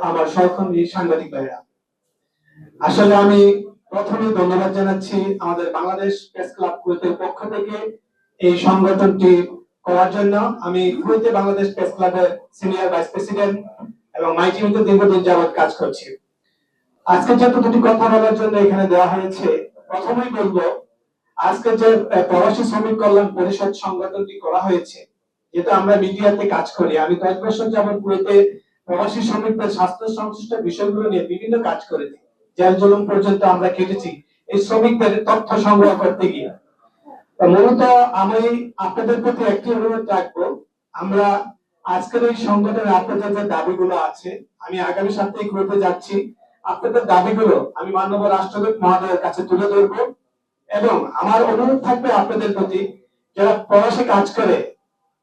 আমার সহকর্মী সাংবাদিক ভাইরা, আসলে আমি প্রথমে ধন্যবাদ জানাচ্ছি আমাদের বাংলাদেশ প্রেস ক্লাব কুয়েতের পক্ষ থেকে এই সংগঠনটি করার জন্য। আমি কুয়েতে বাংলাদেশ প্রেস ক্লাবের সিনিয়র ভাইস প্রেসিডেন্ট এবং মাই টিমতে দীর্ঘদিন যাবৎ কাজ করছি। আজকে যেহেতু দুটি কথা বলার জন্য এখানে দেওয়া হয়েছে, প্রথমেই বলবো আজকে যে প্রবাসী শ্রমিক কল্যাণ পরিষদ সংগঠনটি করা হয়েছে, যেটা আমরা মিডিয়াতে কাজ করি। আমি কয়েক বছর যাবৎ কুয়েতে প্রবাসী শ্রমিকদের স্বাস্থ্য সংশ্লিষ্ট বিষয়গুলো নিয়ে বিভিন্ন কাজ করেছি, জেল জুলুম পর্যন্ত আমরা কেটেছি এই শ্রমিকদের তথ্য সংগ্রহ করতে গিয়ে। মূলত আমি আপনাদের প্রতি একটি অনুরোধ রাখবো, আমরা আজকের এই সংগঠনে আপনাদের যে দাবিগুলো আছে, আমি আগামী সপ্তাহে কুয়েতে যাচ্ছি, আপনাদের দাবিগুলো আমি মাননীয় রাষ্ট্রদূত মহোদয়ের কাছে তুলে ধরবো। এবং আমার অনুরোধ থাকবে আপনাদের প্রতি, যারা প্রবাসে কাজ করে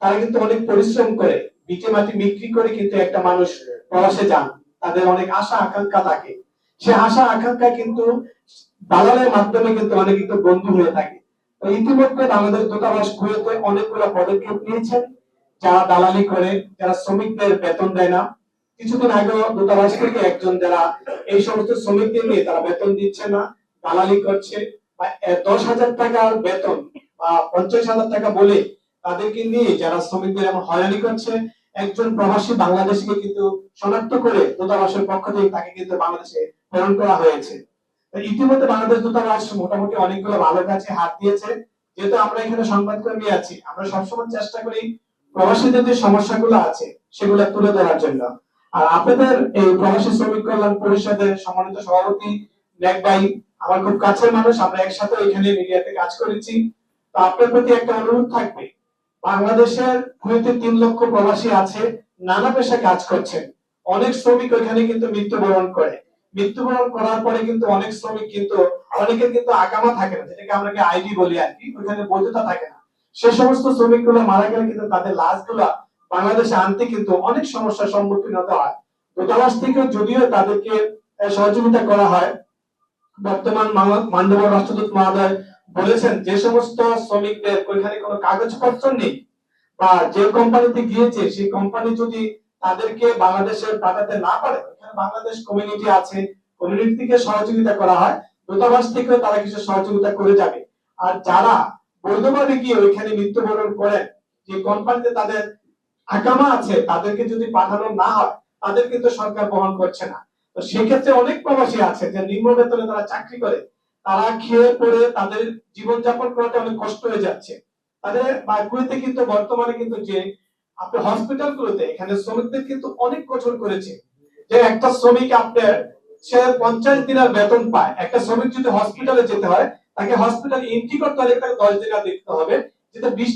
তারা কিন্তু অনেক পরিশ্রম করে ভিটে মাটি বিক্রি করে কিন্তু একটা মানুষ প্রবাসে যান, তাদের অনেক আশা আকাঙ্ক্ষা থাকে। সে আশা আকাঙ্ক্ষা কিন্তু দালালের মাধ্যমে কিন্তু অনেক কিন্তু বন্ধু হয়ে থাকে। তো ইতিমধ্যে বাংলাদেশ দূতাবাস কুয়েতে অনেকগুলো পদক্ষেপ নিয়েছেন, যারা দালালি করে, যারা শ্রমিকদের বেতন দেয় না। কিছুদিন আগে দূতাবাস থেকে একজন যারা এই সমস্ত শ্রমিকদের নিয়ে তারা বেতন দিচ্ছে না, দালালি করছে, বা 10,000 টাকার বেতন বা 50,000 টাকা বলে তাদেরকে নিয়ে যারা শ্রমিকদের এমন হয়রানি করছে, একজন প্রবাসী বাংলাদেশিকে কিন্তু শনাক্ত করে দূতাবাসের পক্ষ থেকে তাকে কিন্তু বাংলাদেশে প্রেরণ করা হয়েছে। ইতিমধ্যে বাংলাদেশ দূতাবাস মোটামুটি অনেকগুলো ভালো কাজে হাত দিয়েছে। যেহেতু আমরা এখানে সংবাদকর্মী আছি, আমরা সবসময় চেষ্টা করি প্রবাসীদের যে সমস্যাগুলো আছে সেগুলো তুলে ধরার জন্য। আর আপনাদের এই প্রবাসী শ্রমিক কল্যাণ পরিষদের সম্মানিত সভাপতি নেক ভাই আমার খুব কাছের মানুষ, আমরা একসাথে এখানে মিডিয়াতে কাজ করেছি। তো আপনার প্রতি একটা অনুরোধ থাকবে, বাংলাদেশের কুয়েতে 3 লক্ষ প্রবাসী আছে, নানা পেশায় কাজ করছেন। অনেক শ্রমিক ওইখানে কিন্তু মৃত্যুবরণ করে। মৃত্যুবরণ করার পরে কিন্তু অনেক শ্রমিক কিন্তু অনেকের কিন্তু আকামা থাকে না, যেটাকে আমরা আইডি বলি আর কি, ওইখানে বৈধতা থাকে না। সে সমস্ত শ্রমিকগুলো মারা গেলে কিন্তু তাদের লাশগুলো বাংলাদেশে আনতে কিন্তু অনেক সমস্যার সম্মুখীন হতে হয়। দূতাবাস থেকে যদিও তাদেরকে সহযোগিতা করা হয়, বর্তমান মাননীয় রাষ্ট্রদূত মহোদয় বলেছেন যে সমস্ত শ্রমিকদের ওইখানে কোনো কাগজপত্র নেই বা যে কোম্পানিতে গিয়েছে সেই কোম্পানি যদি তাদেরকে বাংলাদেশে পাঠাতে না পারে, এখানে বাংলাদেশ কমিউনিটি আছে, কমিউনিটি থেকে সহযোগিতা করা হয়, দূতাবাস থেকে তারা কিছু সহযোগিতা করে যাবে। আর যারা বৈধভাবে গিয়ে ওইখানে মৃত্যুবরণ করেন, যে কোম্পানিতে তাদের আকামা আছে, তাদেরকে যদি পাঠানো না হয় তাদের কিন্তু সরকার বহন করছে না। তো সেক্ষেত্রে অনেক প্রবাসী আছে যে নিম্ন বেতনে তারা চাকরি করে, তারা খেয়ে পড়ে তাদের জীবনযাপন করাটা অনেক কষ্ট হয়ে যাচ্ছে তাদের। কুয়েতে কিন্তু বর্তমানে কিন্তু যে আপনার হসপিটাল গুলোতে এখানে শ্রমিকদের কিন্তু অনেক কঠোর করেছে, যে একটা শ্রমিক আপনার সে 50 দিনের বেতন পায়। একটা শ্রমিক যদি হসপিটালে যেতে হয়, তাকে হসপিটাল এন্ট্রি করতে হলে তাকে 10 দিন দেখতে হবে, যেটা 20